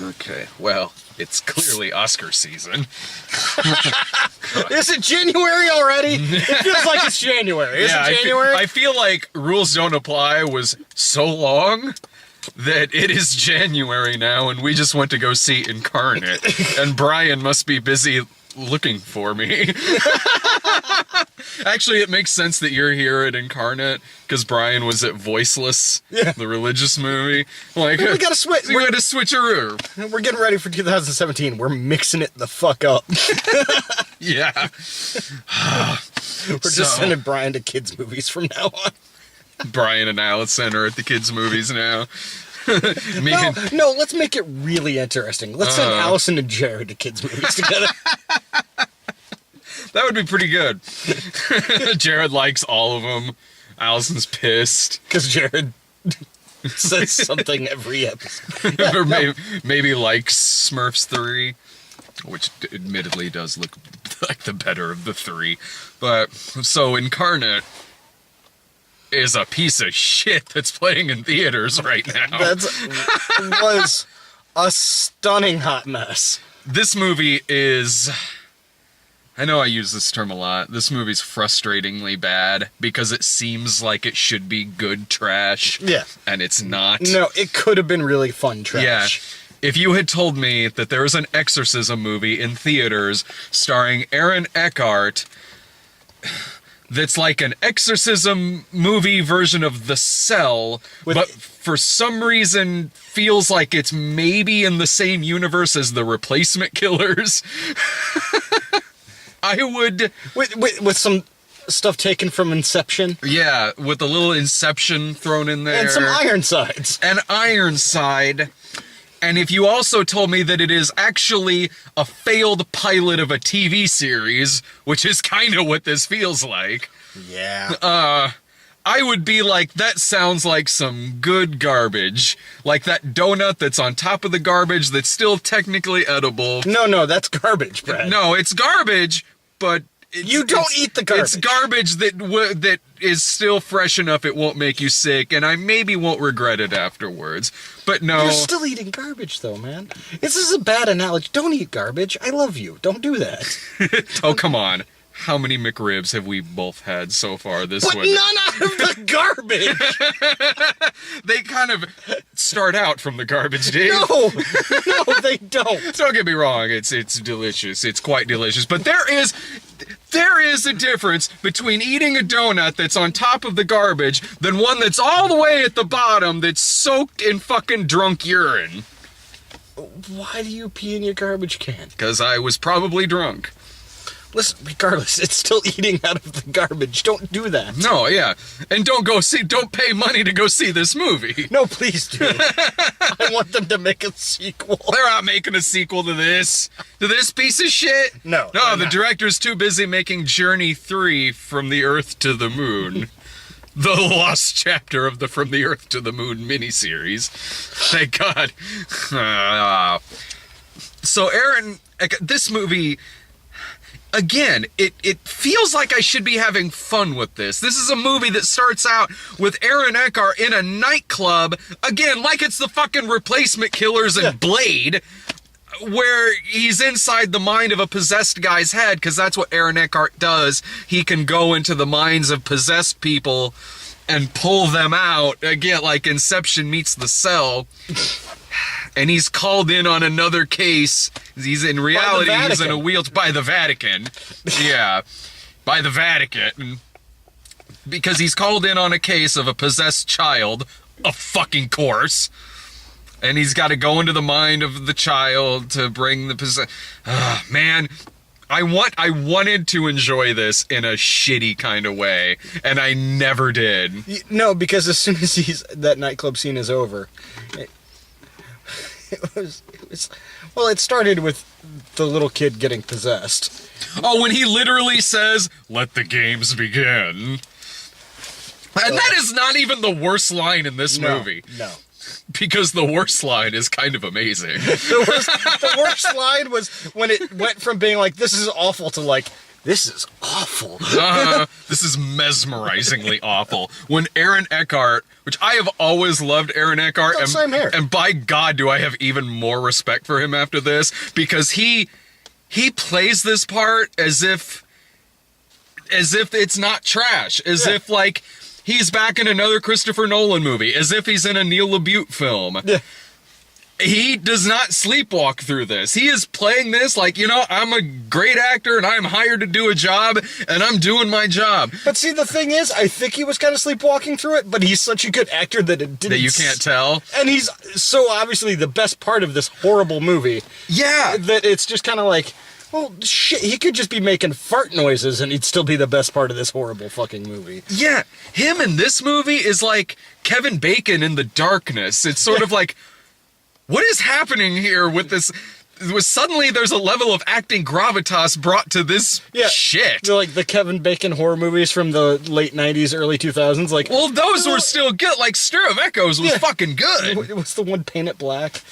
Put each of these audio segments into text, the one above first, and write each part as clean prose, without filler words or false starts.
Okay, well, it's clearly Oscar season. Is it January already? It feels like it's January. Is it January? I feel like Rules Don't Apply was so long that it is January now, and we just went to go see Incarnate, and Brian must be busy looking for me. Actually, it makes sense that you're here at Incarnate, because Brian was at Voiceless, the religious movie. Like, we gotta switch. We gotta switcheroo. We're getting ready for 2017. We're mixing it the fuck up. Yeah. We're just sending Brian to kids' movies from now on. Brian and Allison are at the kids' movies now. No, let's make it really interesting. Let's send Allison and Jared to kids' movies together. That would be pretty good. Jared likes all of them. Allison's pissed. Because Jared says something every episode. Or maybe likes Smurfs 3, which admittedly does look like the better of the three. But, so Incarnate is a piece of shit that's playing in theaters right now. Was a stunning hot mess. This movie is... I know I use this term a lot. This movie's frustratingly bad because it seems like it should be good trash. Yeah. And it's not. No, it could have been really fun trash. Yeah. If you had told me that there was an exorcism movie in theaters starring Aaron Eckhart that's like an exorcism movie version of The Cell, but for some reason feels like it's maybe in the same universe as The Replacement Killers... I would... With some stuff taken from Inception. Yeah, with a little Inception thrown in there. And some Ironsides. And Ironside. And if you also told me that it is actually a failed pilot of a TV series, which is kind of what this feels like. Yeah. I would be like, that sounds like some good garbage. Like that donut that's on top of the garbage that's still technically edible. No, that's garbage, Brad. No, it's garbage, but... You don't eat the garbage. It's garbage that is still fresh enough it won't make you sick, and I maybe won't regret it afterwards. But no... You're still eating garbage, though, man. This is a bad analogy. Don't eat garbage. I love you. Don't do that. Oh, come on. How many McRibs have we both had so far this winter? But none out of the garbage! They kind of start out from the garbage, Dave. No, they don't. Don't get me wrong, it's delicious. It's quite delicious. But there is a difference between eating a donut that's on top of the garbage than one that's all the way at the bottom that's soaked in fucking drunk urine. Why do you pee in your garbage can? Because I was probably drunk. Listen, regardless, it's still eating out of the garbage. Don't do that. No, yeah. And don't pay money to go see this movie. No, please do. I want them to make a sequel. They're not making a sequel to this. To this piece of shit? No. No, the director's too busy making Journey 3 From the Earth to the Moon. The lost chapter of the From the Earth to the Moon miniseries. Thank God. So Aaron, this movie... Again, it feels like I should be having fun with this. This is a movie that starts out with Aaron Eckhart in a nightclub, again, like it's the fucking Replacement Killers and Blade, where he's inside the mind of a possessed guy's head, because that's what Aaron Eckhart does. He can go into the minds of possessed people and pull them out, again, like Inception meets The Cell. And he's called in on another case. He's in reality, he's in a wheelchair by the Vatican. Yeah, by the Vatican. Because he's called in on a case of a possessed child, of fucking course. And he's got to go into the mind of the child to bring the possess. Man, I wanted to enjoy this in a shitty kind of way, and I never did. No, because as soon as that nightclub scene is over. It started with the little kid getting possessed. Oh, when he literally says, "Let the games begin." And that is not even the worst line in this movie. No. Because the worst line is kind of amazing. The worst line was when it went from being like, this is awful, to like, this is awful. This is mesmerizingly awful. When Aaron Eckhart, which I have always loved Aaron Eckhart, and, same here. and by God, do I have even more respect for him after this, because he plays this part as if it's not trash, as if like he's back in another Christopher Nolan movie, as if he's in a Neil LaBute film. Yeah. He does not sleepwalk through this. He is playing this like, I'm a great actor and I'm hired to do a job and I'm doing my job. But see, the thing is, I think he was kind of sleepwalking through it, but he's such a good actor that it didn't... That you can't tell. And he's so obviously the best part of this horrible movie. Yeah. That it's just kind of like, well, shit, he could just be making fart noises and he'd still be the best part of this horrible fucking movie. Yeah. Him in this movie is like Kevin Bacon in The Darkness. It's sort of like... What is happening here with this? Suddenly there's a level of acting gravitas brought to this shit. They're like the Kevin Bacon horror movies from the late 90s, early 2000s. Like, well, those were still good. Like, Stir of Echoes was fucking good. What's the one, Paint It Black?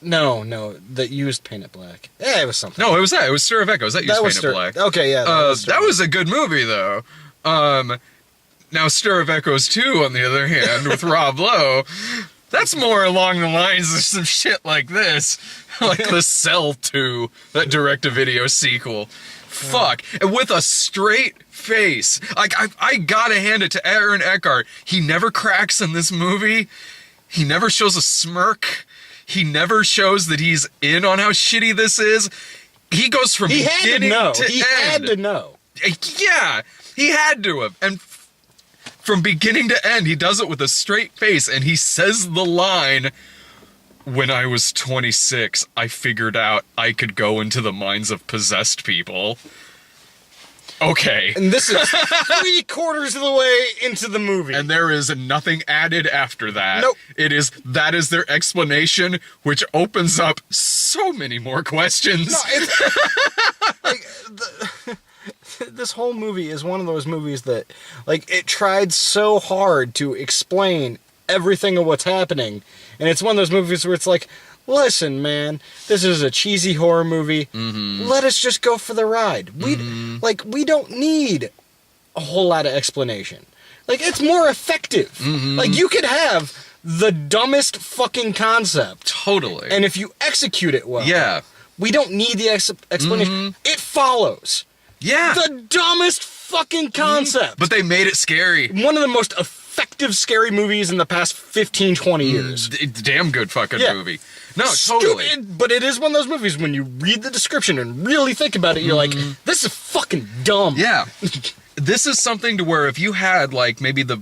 No, that used Paint It Black. Yeah, it was something. No, it was that. It was Stir of Echoes. That used Paint It Black. Okay, yeah. That was a good movie, though. Now, Stir of Echoes 2, on the other hand, with Rob Lowe... That's more along the lines of some shit like this. Like The Cell 2, that direct-to-video sequel. Fuck. And with a straight face. Like, I gotta hand it to Aaron Eckhart. He never cracks in this movie. He never shows a smirk. He never shows that he's in on how shitty this is. He goes from beginning to end. He had to know. Yeah, he had to have. And from beginning to end, he does it with a straight face, and he says the line, "When I was 26, I figured out I could go into the minds of possessed people." Okay. And this is 3/4 of the way into the movie. And there is nothing added after that. Nope. That is their explanation, which opens up so many more questions. No, it's... This whole movie is one of those movies that, like, it tried so hard to explain everything of what's happening. And it's one of those movies where it's like, listen, man, this is a cheesy horror movie. Mm-hmm. Let us just go for the ride. We don't need a whole lot of explanation. Like, it's more effective. Mm-hmm. Like, you could have the dumbest fucking concept. Totally. And if you execute it well, we don't need the explanation. Mm-hmm. It follows. Yeah. The dumbest fucking concept. But they made it scary. One of the most effective scary movies in the past 15, 20 years. Damn good fucking movie. No, totally. But it is one of those movies when you read the description and really think about it, you're like, this is fucking dumb. Yeah. This is something to where if you had, like, maybe the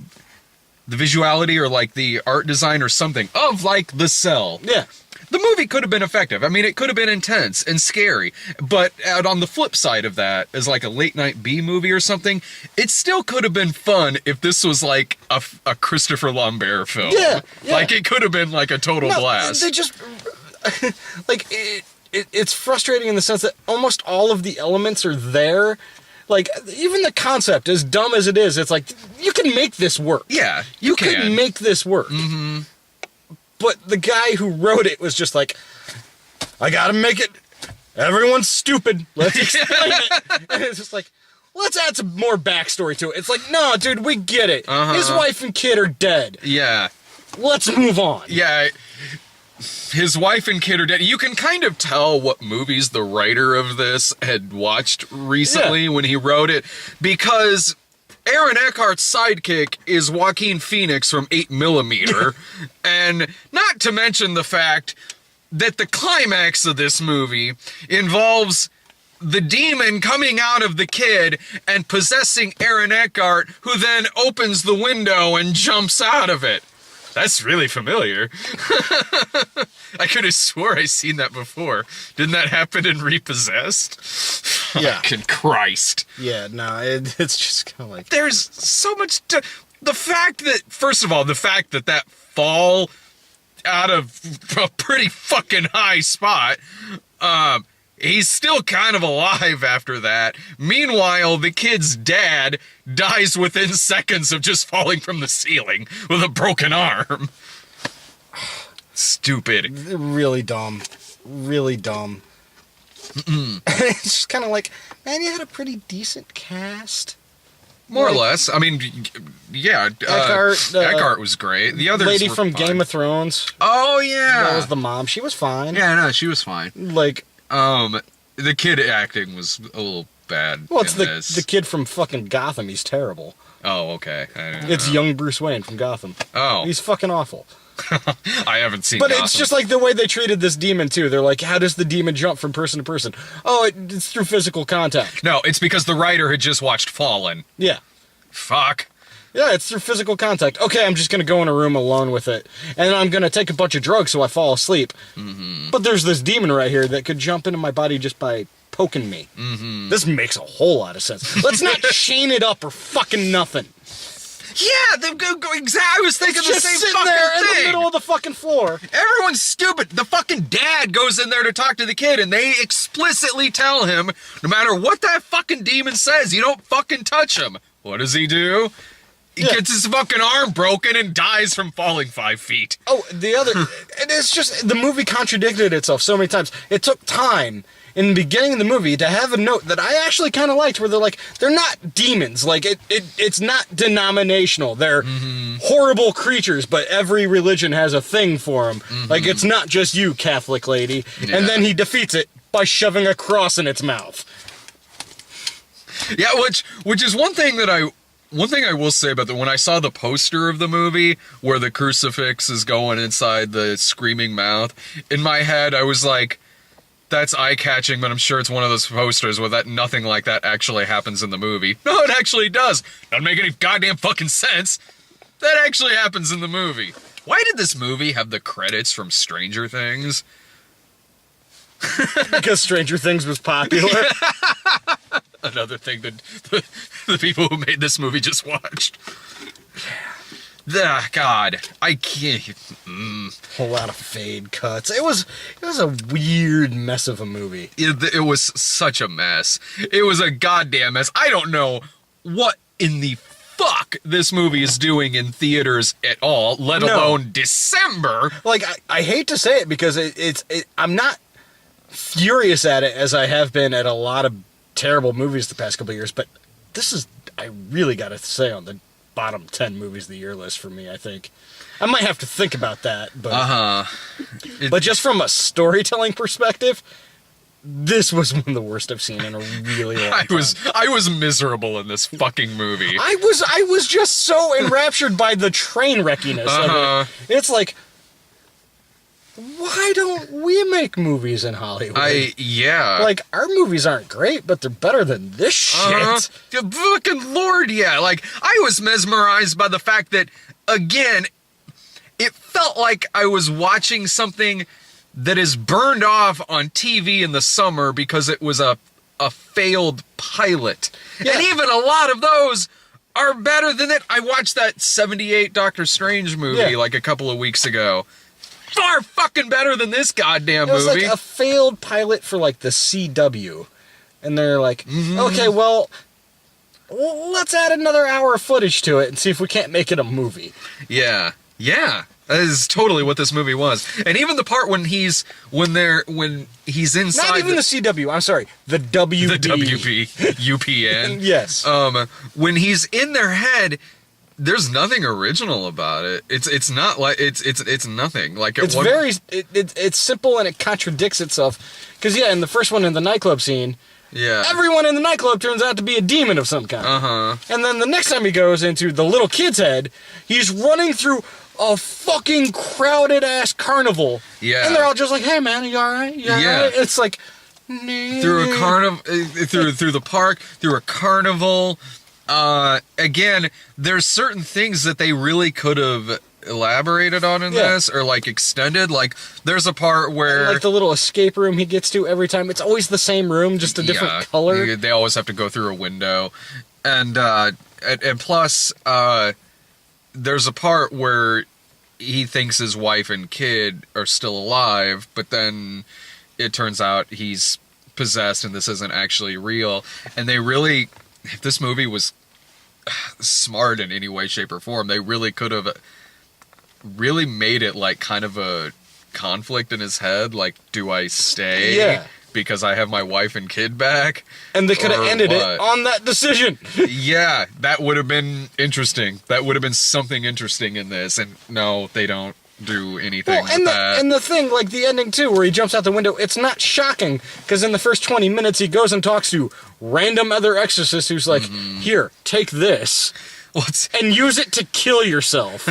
visuality or, like, the art design or something of, like, The Cell. Yeah. The movie could have been effective. I mean, it could have been intense and scary. But on the flip side of that, as like a late-night B movie or something, it still could have been fun if this was like a Christopher Lambert film. Yeah. Like, it could have been like a total blast. They just... like, it's frustrating in the sense that almost all of the elements are there. Like, even the concept, as dumb as it is, it's like, you can make this work. Yeah, you can make this work. Mm-hmm. But the guy who wrote it was just like, I gotta make it. Everyone's stupid. Let's explain it. And it's just like, let's add some more backstory to it. It's like, no, dude, we get it. Uh-huh. His wife and kid are dead. Yeah. Let's move on. Yeah. His wife and kid are dead. You can kind of tell what movies the writer of this had watched recently when he wrote it, because Aaron Eckhart's sidekick is Joaquin Phoenix from 8mm, and not to mention the fact that the climax of this movie involves the demon coming out of the kid and possessing Aaron Eckhart, who then opens the window and jumps out of it. That's really familiar. I could have swore I seen that before. Didn't that happen in Repossessed? Yeah. Fucking Christ. Yeah, no, it's just kind of like... There's so much to... The fact that, first of all, the fact that fall out of a pretty fucking high spot, he's still kind of alive after that. Meanwhile, the kid's dad dies within seconds of just falling from the ceiling with a broken arm. Stupid. Really dumb. Really dumb. And it's just kind of like, man, you had a pretty decent cast. More or Like, less. I mean, yeah. Eckhart was great. The others lady were from fine. Game of Thrones. Oh, yeah. That was the mom. She was fine. Yeah, no, she was fine. Like, The kid acting was a little bad. well, it's in the this. kid from fucking Gotham. He's terrible. Oh, okay. I don't It's know. young Bruce Wayne from Gotham. Oh, He's fucking awful. I haven't seen. But Gotham. it's just like the way they treated this demon too. They're like, how does the demon jump from person to person? Oh, it's through physical contact. No, it's because the writer had just watched Fallen. Yeah. Fuck. Yeah, it's through physical contact. Okay, I'm just going to go in a room alone with it. And I'm going to take a bunch of drugs so I fall asleep. Mm-hmm. But there's this demon right here that could jump into my body just by poking me. Mm-hmm. This makes a whole lot of sense. Let's not chain it up or fucking nothing. Yeah, I was thinking It's the just same sitting fucking there in thing. the middle of the fucking floor. Everyone's stupid. The fucking dad goes in there to talk to the kid, and they explicitly tell him, no matter what that fucking demon says, you don't fucking touch him. What does he do? He gets his fucking arm broken and dies from falling 5 feet. Oh, the other... it's just... The movie contradicted itself so many times. It took time in the beginning of the movie to have a note that I actually kind of liked, where they're like, they're not demons. Like, it's not denominational. They're horrible creatures, but every religion has a thing for them. Like, it's not just you, Catholic lady. Yeah. And then he defeats it by shoving a cross in its mouth. Yeah, which is one thing I will say about when I saw the poster of the movie where the crucifix is going inside the screaming mouth, in my head I was like, that's eye-catching, but I'm sure it's one of those posters where nothing like that actually happens in the movie. No, it actually does. Doesn't make any goddamn fucking sense. That actually happens in the movie. Why did this movie have the credits from Stranger Things? Because Stranger Things was popular. Another thing that the people who made this movie just watched. God, I can't. Whole lot of fade cuts. It was a weird mess of a movie. It was such a mess. It was a goddamn mess. I don't know what in the fuck this movie is doing in theaters at all, let alone December. Like, I hate to say it because I'm not furious at it as I have been at a lot of terrible movies the past couple of years, but this is, I really gotta say, on the bottom 10 movies of the year list for me, I think. I might have to think about that, but but just from a storytelling perspective, this was one of the worst I've seen in a really long time. I was miserable in this fucking movie. I was just so enraptured by the train wreckiness of it. It's like, why don't we make movies in Hollywood? Yeah. Like, our movies aren't great, but they're better than this shit. The fucking Lord, yeah. Like, I was mesmerized by the fact that, again, it felt like I was watching something that is burned off on TV in the summer because it was a failed pilot. Yeah. And even a lot of those are better than it. I watched that 78 Doctor Strange movie like a couple of weeks ago. Far fucking better than this goddamn It was movie. like a failed pilot for, like, the CW. And they're like, okay, well, let's add another hour of footage to it and see if we can't make it a movie. Yeah. Yeah. That is totally what this movie was. And even the part when he's inside Not even the CW, I'm sorry, the WB. the WB UPN. Yes. When he's in their head, there's nothing original about it. It's not like it's nothing. Like It's it's simple and it contradicts itself. Because, yeah, in the first one, in the nightclub scene, everyone in the nightclub turns out to be a demon of some kind. And then the next time he goes into the little kid's head, he's running through a fucking crowded ass carnival. Yeah. And they're all just like, "Hey man, you alright? You alright?" It's like through a carnival, through the park, through a carnival. Again, there's certain things that they really could have elaborated on in this, or like extended. Like, there's a part where, like, the little escape room he gets to every time, it's always the same room, just a different color. They always have to go through a window, and plus, there's a part where he thinks his wife and kid are still alive, but then it turns out he's possessed and this isn't actually real. And they really, if this movie was smart in any way, shape, or form, they really could have really made it like kind of a conflict in his head. Like, do I stay? because I have my wife and kid back. And they could have ended it on that decision. Yeah, that would have been interesting. That would have been something interesting in this. And no, they don't do anything with that. And the thing, like the ending too, where he jumps out the window, it's not shocking, because in the first 20 minutes he goes and talks to random other exorcist who's like, here, take this. And use it to kill yourself.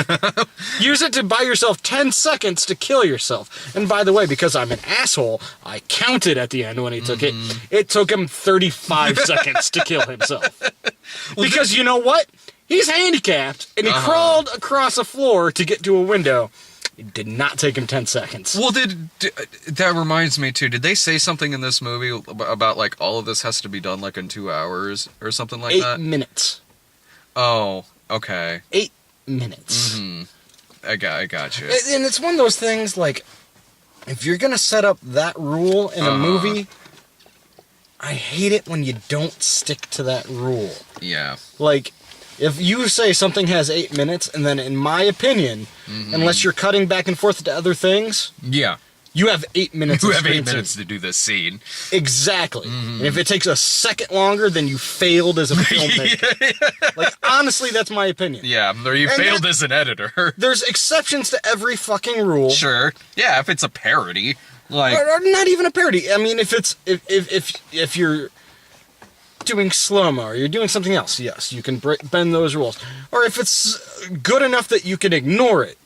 Use it to buy yourself 10 seconds to kill yourself. And by the way, because I'm an asshole, I counted at the end when he took it. It took him 35 seconds to kill himself. Because you know what? He's handicapped, and he crawled across a floor to get to a window. It did not take him 10 seconds. Well, that reminds me, too, did they say something in this movie about, like, all of this has to be done, like, in 2 hours or something like that? 8 minutes. Oh, okay. 8 minutes. I got you. And it's one of those things, like, if you're going to set up that rule in a movie, I hate it when you don't stick to that rule. Yeah. Like, if you say something has 8 minutes, and then in my opinion, unless you're cutting back and forth to other things, yeah, you have 8 minutes. You have 8 minutes to do this scene. Exactly. And if it takes a second longer, then you failed as a filmmaker. Like, honestly, that's my opinion. Yeah, or you failed as an editor. There's exceptions to every fucking rule. Sure. Yeah, if it's a parody, like, or not even a parody. I mean, if it's if you're doing slow-mo or you're doing something else, yes, you can bend those rules. Or if it's good enough that you can ignore it.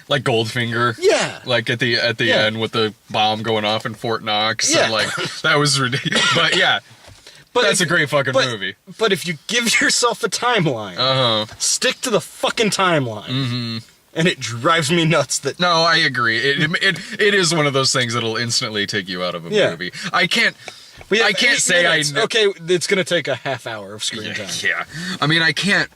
Like Goldfinger. Yeah. Like at the end with the bomb going off in Fort Knox. Yeah. And like, that was ridiculous. But yeah. But that's a great fucking movie. But if you give yourself a timeline, stick to the fucking timeline. And it drives me nuts that... No, I agree. It is one of those things that'll instantly take you out of a movie. I can't say okay, it's going to take a half hour of screen time. Yeah. I mean, I can't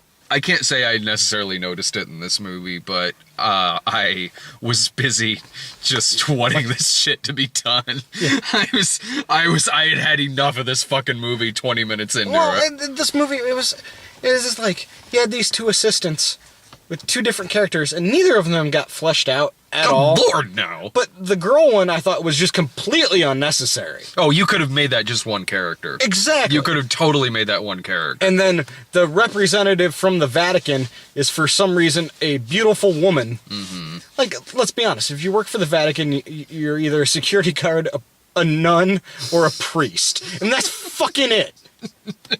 say I necessarily noticed it in this movie, but I was busy just wanting this shit to be done. Yeah. I had had enough of this fucking movie 20 minutes into it. This movie, it was just like, he had these two assistants with two different characters, and neither of them got fleshed out at all. Lord, no. But the girl one, I thought, was just completely unnecessary. Oh, you could have made that just one character. Exactly. You could have totally made that one character. And then the representative from the Vatican is, for some reason, a beautiful woman. Like, let's be honest, if you work for the Vatican, you're either a security guard, a nun, or a priest. And that's fucking it.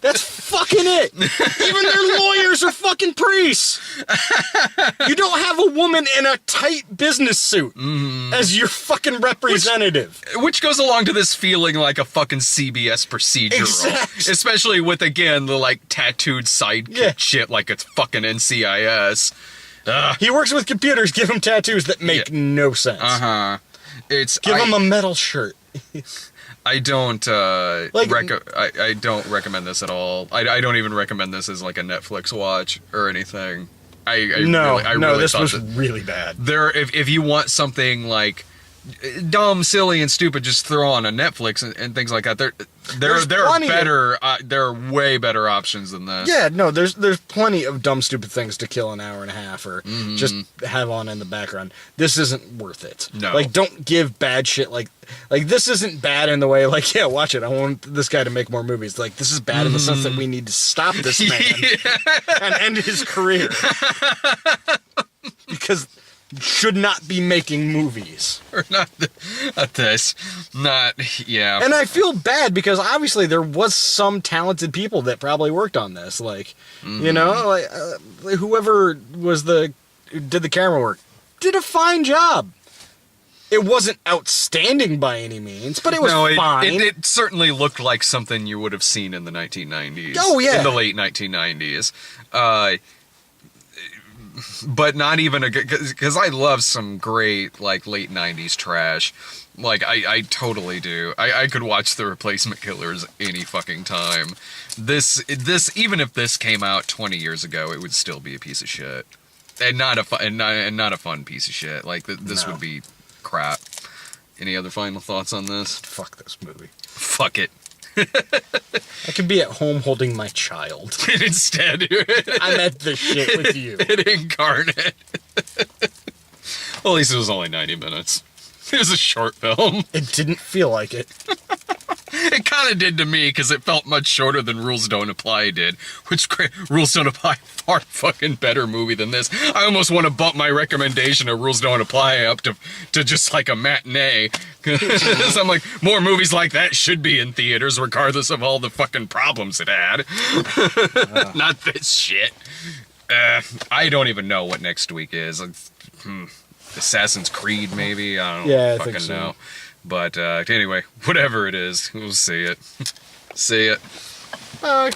That's fucking it. Even their lawyers are fucking priests. You don't have a woman in a tight business suit as your fucking representative. Which goes along to this feeling like a fucking CBS procedural. Exactly. Especially with, again, the like tattooed sidekick shit like it's fucking NCIS. He works with computers, give him tattoos that make no sense. Give him a metal shirt. I don't I don't recommend this at all. I don't even recommend this as like a Netflix watch or anything. This was really bad. If you want something like dumb, silly, and stupid, just throw on a Netflix and things like that. There are better. There are way better options than this. Yeah, no, there's plenty of dumb, stupid things to kill an hour and a half or just have on in the background. This isn't worth it. No, like, don't give bad shit like this isn't bad in the way like, yeah, watch it. I want this guy to make more movies. Like, this is bad in the sense that we need to stop this man and end his career because. Should not be making movies. Or not this. Yeah. And I feel bad because obviously there was some talented people that probably worked on this. Like, you know, like whoever did the camera work did a fine job. It wasn't outstanding by any means, but it was fine. It certainly looked like something you would have seen in the 1990s. Oh, yeah. In the late 1990s. But not even because I love some great like late 90s trash. Like I totally do. I could watch The Replacement Killers any fucking time. This even if this came out 20 years ago, it would still be a piece of shit. And not a fun piece of shit. Like this would be crap. Any other final thoughts on this? Fuck this movie. Fuck it. I could be at home holding my child. Instead, I'm at the shit with you. It Incarnate. Well, at least it was only 90 minutes. It was a short film. It didn't feel like it. It kind of did to me because it felt much shorter than Rules Don't Apply did, which Rules Don't Apply far fucking better movie than this. I almost want to bump my recommendation of Rules Don't Apply up to just like a matinee. Because I'm like, more movies like that should be in theaters regardless of all the fucking problems it had. Not this shit. I don't even know what next week is. Assassin's Creed, maybe? I don't Yeah, I fucking think so. know. But anyway, whatever it is, we'll see it. See it. Bye.